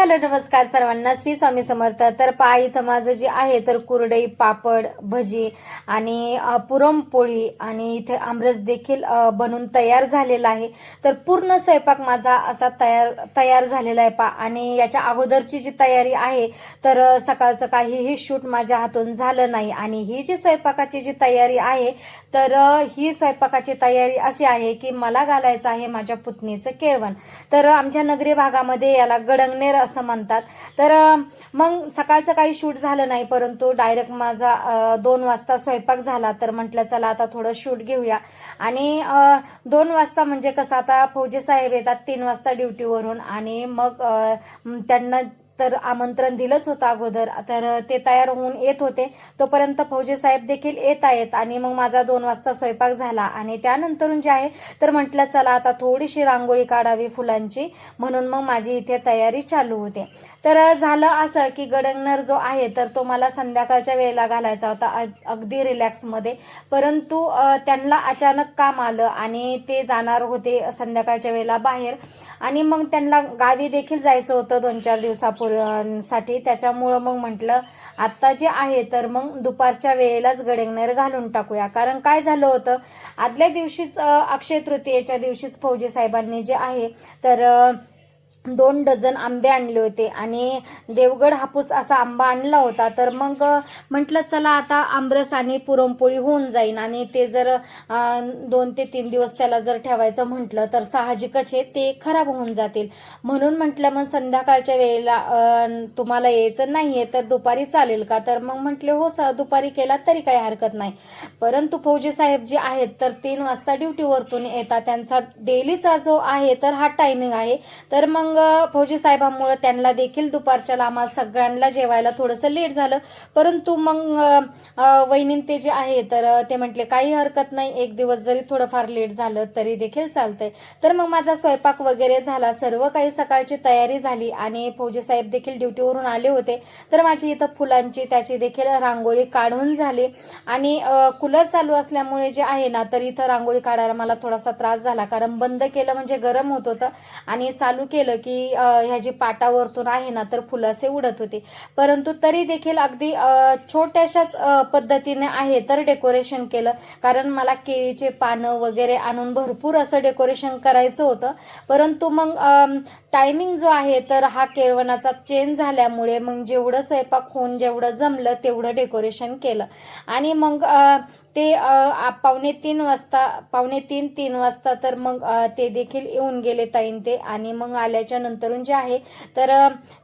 Hello नमस्कार सर्वांना, श्री स्वामी समर्थ. तर पहा इथं माझं जे आहे तर कुरडई, पापड, भजी आणि पुरणपोळी आणि इथे आमरस देखील बनून तयार झालेला आहे. तर पूर्ण स्वयंपाक माझा असा तयार झालेला आहे पहा. आणि याच्या अगोदरची जी तयारी आहे तर सकाळचं काहीही शूट माझ्या हातून झालं नाही. आणि ही जी स्वयंपाकाची जी तयारी आहे तर ही स्वयंपाकाची तयारी अशी आहे की मला घालायचं आहे माझ्या पुतणीचं केळवण. तर आमच्या नगरी भागामध्ये याला गडंगनेर असं म्हणतात. तर मग सकाळचं काही शूट झालं नाही, परंतु डायरेक्ट माझा 2 वाजता स्वयंपाक झाला. तर म्हटलं चला आता थोडं शूट घेऊया. आणि 2 वाजता म्हणजे कसं, आता फौजे साहेब येतात 3 वाजता ड्युटीवरून आणि मग त्यांना तर आमंत्रण दिलंच होतं अगोदर. तर ते तयार होऊन येत होते, तोपर्यंत फौजे साहेब देखील येत आहेत. आणि मग माझा 2 वाजता स्वयंपाक झाला. आणि त्यानंतरून जे आहे तर म्हटलं चला आता थोडीशी रांगोळी काढावी फुलांची, म्हणून मग माझी इथे तयारी चालू होते. तर झालं असं की गडंगनर जो आहे तर तो मला संध्याकाळच्या वेळेला घालायचा होता, अगदी रिलॅक्समध्ये. परंतु त्यांना अचानक काम आलं आणि ते जाणार होते संध्याकाळच्या वेळेला बाहेर. आणि मग त्यांना गावी देखील जायचं होतं 2-4 दिवसापूर्वीसाठी. त्याच्यामुळं मग म्हटलं आत्ता जे आहे तर मग दुपारच्या वेळेलाच गडंगनेर घालून टाकूया. कारण काय झालं होतं, आदल्या दिवशीच अक्षय तृतीयेच्या दिवशीच फौजे साहेबांनी जे आहे तर 2 डझन आंबे आणले होते आणि देवगड हापूस असा आंबा आणला होता. तर मग म्हटलं चला आता आमरस आणि पुरणपोळी होऊन जाईन. आणि ते जर 2 ते 3 दिवस त्याला जर ठेवायचं म्हटलं तर साहजिकच आहे ते खराब होऊन जातील. म्हणून म्हटलं मग संध्याकाळच्या वेळेला तुम्हाला यायचं नाही आहे तर दुपारी चालेल का? तर मग म्हटले हो दुपारी केला तरी काही हरकत नाही. परंतु फौजे साहेब जे आहेत तर 3 वाजता ड्युटीवरतून येतात, त्यांचा डेलीचा जो आहे तर हा टायमिंग आहे. तर मग फौजी साहेबांमुळे त्यांना देखील दुपारच्याला आम्हाला सगळ्यांना जेवायला थोडंसं लेट झालं. परंतु मग वहिनी ते जे आहे तर ते म्हटले काही हरकत नाही, एक दिवस जरी थोडंफार लेट झालं तरी देखील चालतंय. तर मग माझा स्वयंपाक वगैरे झाला, सर्व काही सकाळची तयारी झाली आणि फौजी साहेब देखील ड्युटीवरून आले होते. तर माझी इथं फुलांची त्याची देखील रांगोळी काढून झाली. आणि कूलर चालू असल्यामुळे जे आहे ना तर इथं रांगोळी काढायला मला थोडासा त्रास झाला, कारण बंद केलं म्हणजे गरम होत होतं आणि चालू केलं की ह्या जी पाटावरतून आहे ना तर फुलं असे उडत होते. परंतु तरी देखील अगदी छोट्याशाच पद्धतीने आहे तर डेकोरेशन केलं, कारण मला केळीचे पानं वगैरे आणून भरपूर असं डेकोरेशन करायचं होतं. परंतु मग टायमिंग जो आहे तर हा केळवणाचा चेंज झाल्यामुळे मग जेवढं स्वयंपाक होऊन जेवढं जमलं तेवढं डेकोरेशन केलं. आणि मग ते 2:45-3 वाजता तर मग ते देखील येऊन गेले ताईन ते. आणि मग आल्याच्या नंतरून जे आहे तर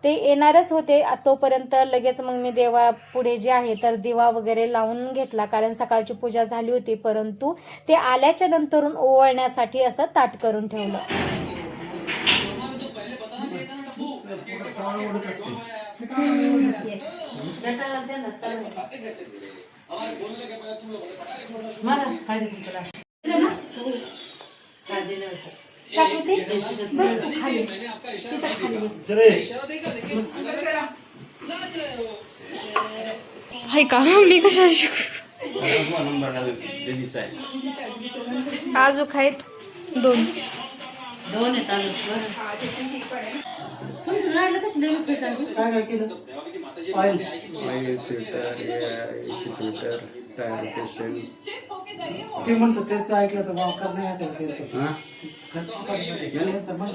ते येणारच होते, तोपर्यंत लगेच मग मी देवापुढे जे आहे तर दिवा वगैरे लावून घेतला, कारण सकाळची पूजा झाली होती. परंतु ते आल्याच्या नंतरून ओवाळण्यासाठी असं ताट करून ठेवलं. हाय का मी कशा आजूक आहेत 2 तुमचं झाडलं कसं काय केलं? ऑइल फिल्टर टायर पेशंट ते म्हणतात त्याचं ऐकलं तर वापर नाही ऐकलं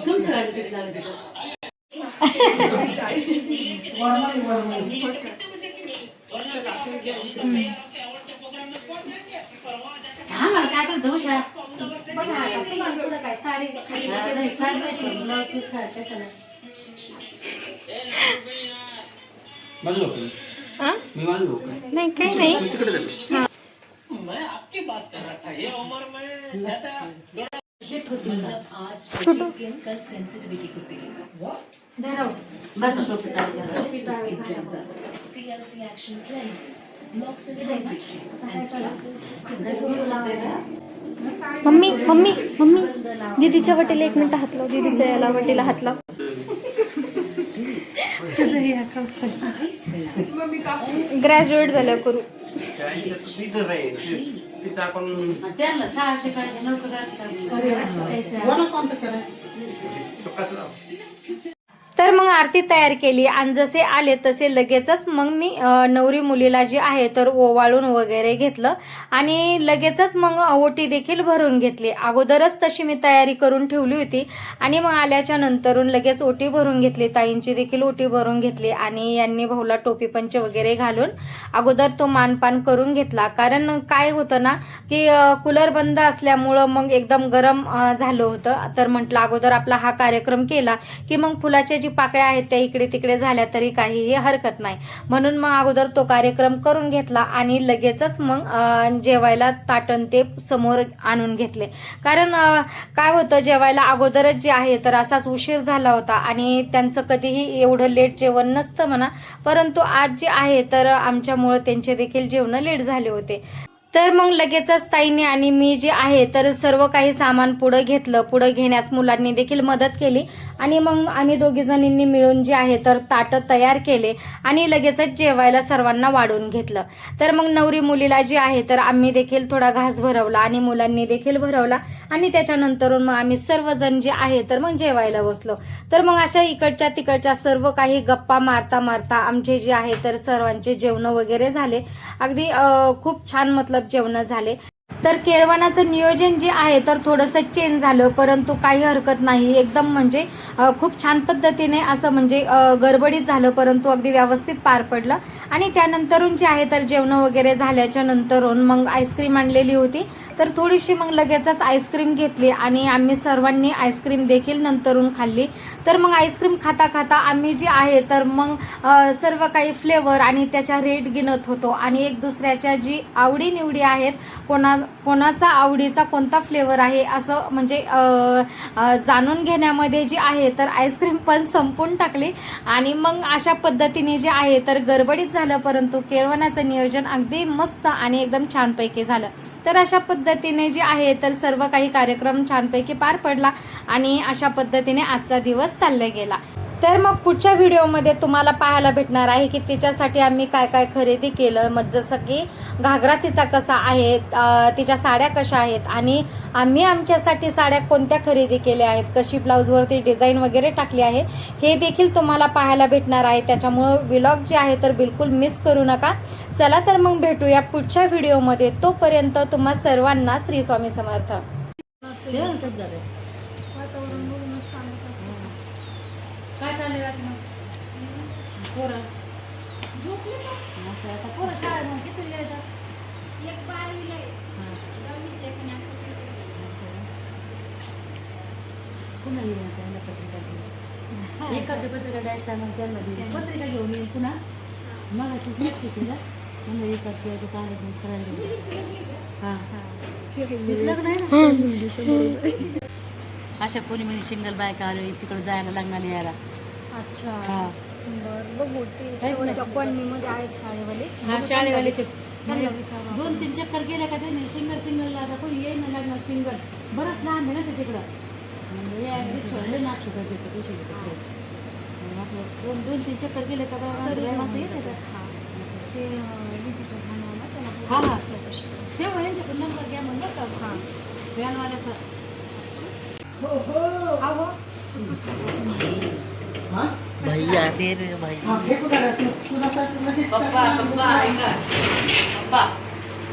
तुमचं गाडी किती लागलं तिथं? हा मला काय करत उषा नाही काही नाही. मम्मी मम्मी मम्मी दीदीच्या वटीला 1 मिनिट हात लाव, दीदीच्या याला वटीला हात लाव. ग्रॅज्युएट झाल्या करू. त्यांना शाळा शिकायची नोकरी तर मग आरती तयार केली आणि जसे आले तसे लगेचच मग मी नवरी मुलीला जी आहे तर ओवाळून वगैरे घेतलं आणि लगेचच मग ओटी देखील भरून घेतली. अगोदरच तशी मी तयारी करून ठेवली होती आणि मग आल्याच्या नंतरून लगेच ओटी भरून घेतली. ताईंची देखील ओटी भरून घेतली आणि यांनी भाऊला टोपी पंच वगैरे घालून अगोदर तो मानपान करून घेतला. कारण काय होतं ना की कूलर बंद असल्यामुळं मग एकदम गरम झालं होतं. तर म्हटलं अगोदर आपला हा कार्यक्रम केला की मग फुलाच्या जी पाकळ्या आहेत त्या इकडे तिकडे झाल्या तरी काहीही हरकत नाही, म्हणून मग अगोदर तो कार्यक्रम करून घेतला आणि लगेचच मग जेवायला ताटण ते समोर आणून घेतले. कारण काय होतं जेवायला अगोदरच जे आहे तर असाच उशीर झाला होता आणि त्यांचं कधीही एवढं लेट जेवण नसतं म्हणा, परंतु आज जे आहे तर आमच्यामुळं त्यांचे देखील जेवण लेट झाले होते. तर मग लगेचच ताईने आणि मी जे आहे तर सर्व काही सामान पुढं घेतलं. पुढं घेण्यास मुलांनी देखील मदत केली आणि मग आम्ही दोघी जणींनी मिळून जे आहे तर ताटं तयार केले आणि लगेचच जेवायला सर्वांना वाढून घेतलं. तर मग नवरी मुलीला जे आहे तर आम्ही देखील थोडा घास भरवला आणि मुलांनी देखील भरवला आणि त्याच्यानंतरून मग आम्ही सर्वजण जे आहे तर मग जेवायला बसलो. तर मग अशा इकडच्या तिकडच्या सर्व काही गप्पा मारता मारता आमचे जे आहे तर सर्वांचे जेवण वगैरे झाले. अगदी खूप छान मतलब जेवण झाले. तर केळवणाचं नियोजन जे आहे तर थोडंसं चेंज झालं, परंतु काही हरकत नाही. एकदम म्हणजे खूप छान पद्धतीने असं म्हणजे गडबडीत झालं, परंतु अगदी व्यवस्थित पार पडलं. आणि त्यानंतरून जे आहे तर जेवण वगैरे झाल्याच्या नंतरून मग आईस्क्रीम आणलेली होती तर थोडीशी मग लगेचच आईस्क्रीम घेतली आणि आम्ही सर्वांनी आईस्क्रीम देखील नंतरून खाल्ली. तर मग आईस्क्रीम खाता खाता आम्ही जे आहे तर मग सर्व काही फ्लेवर आणि त्याच्या रेट गिनत होतो आणि एक दुसऱ्याच्या जी आवडीनिवडी आहेत, कोणाचा आवडीचा कोणता फ्लेवर आहे असं म्हणजे जाणून घेण्यामध्ये जे आहे तर आईस्क्रीम पण संपून टाकली. आणि मग अशा पद्धतीने जे आहे तर गडबडीत झालं, परंतु केळवणाचं नियोजन अगदी मस्त आणि एकदम छानपैकी झालं. तर अशा पद्धतीने जे आहे तर सर्व काही कार्यक्रम छानपैकी पार पडला आणि अशा पद्धतीने आजचा दिवस चालला गेला. तर मग पुढच्या व्हिडिओमध्ये तुम्हाला पाहायला भेटणार आहे की तिच्यासाठी आम्ही काय काय खरेदी केलं. मग जसं की घागरा तिचा कसा आहे, तिच्या साड्या कशा आहेत आणि आम्ही आमच्यासाठी साड्या कोणत्या खरेदी केल्या आहेत, कशी ब्लाऊजवरती डिझाईन वगैरे टाकली आहे, हे देखील तुम्हाला पाहायला भेटणार आहे. त्याच्यामुळं व्लॉग जे आहे तर बिलकुल मिस करू नका. चला तर मग भेटूया पुढच्या व्हिडिओमध्ये. तोपर्यंत तुम्हा सर्वांना श्री स्वामी समर्थ. काय चालू आहे पोरं झोपले का? आता पोरं शाळेत मग किती येतात? एक 12वीला आहे. पुन्हा येऊन त्यांना पत्रिका एकाची पत्रिका द्यायचा मग त्यांना दिली पत्रिका घेऊन येईल पुन्हा मग तिला म्हणजे एकाची कार्यक्रम करायला हां दिसलं नाही ना. अशा पौर्णिमेने सिंगल बायका आले तिकडे जायला लागणार यायला. अच्छा हां बरं बघू ते कॉलनीमध्ये आहेत शाळेवाले. हां शाळेवालेचेच 2-3 चक्कर गेले का त्यांनी सिंगल आता कोणी येईन लागणार सिंगल बरंच लांब आहे ना ते तिकडं म्हणजे या रिक्षावाले नागतो का तिथे पैसे घेतो आपलं 2-3 चक्कर गेले का असं येते का ते हां हां तेव्हा यांच्याकडून नंबर घ्या म्हणलं का हां व्हॅनवाल्याचा भैया तेरे भाई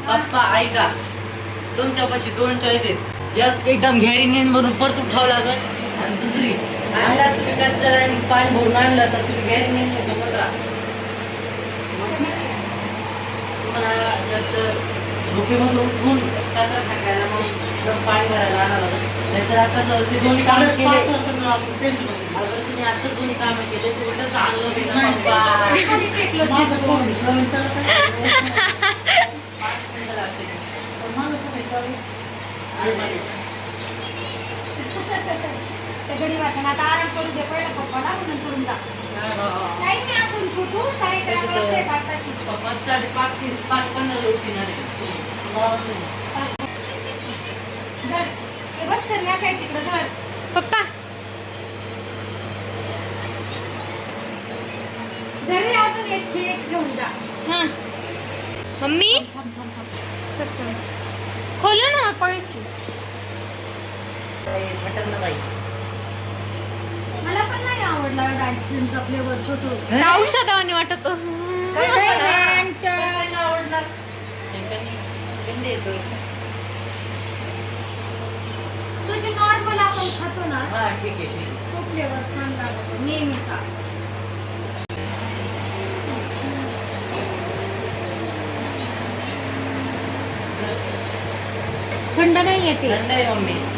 पप्पा ऐका तुमच्यापाशी 2 चॉईस आहेत. एक एकदम घॅरीने म्हणून परत उठावं लागत आणि दुसरी आणला तुम्ही कचरा आणि पाणी भरून आणलं तर तुम्ही घॅरीने झोपत राहा. तुम्हाला झोपेमधून उठून कचरा टाकायला मग पाणी भरायला आणावं लागत. नाहीतर आता जर ते दोन्ही कामं केले अगर तुम्ही आता दोन्ही कामं केले तुम्ही तर चांगलं घडी वाचन आता आराम करू दे पहिला पप्पाला नंतर जा. नाही मी अजून झोपू 4:30 वाजता आताशी. पप्पा 5:15 उठणार बस करण्यासाठी तिकडे जवळ पप्पा घरी अजून एक केक घेऊन जा. हां मम्मी खोल ना पळची फटकलं बाई मला पण नाही आवडत. आवडला आईस्क्रीमचा फ्लेवर छोटू. औषधावानी वाटत. कशाला आवडणार तुझी नॉर्मल आपण खातो ना हा ठीक आहे ठीक आहे. तो फ्लेवर छान लागतो नेहमीचा. थंड नाही येते. थंड आहे मम्मी.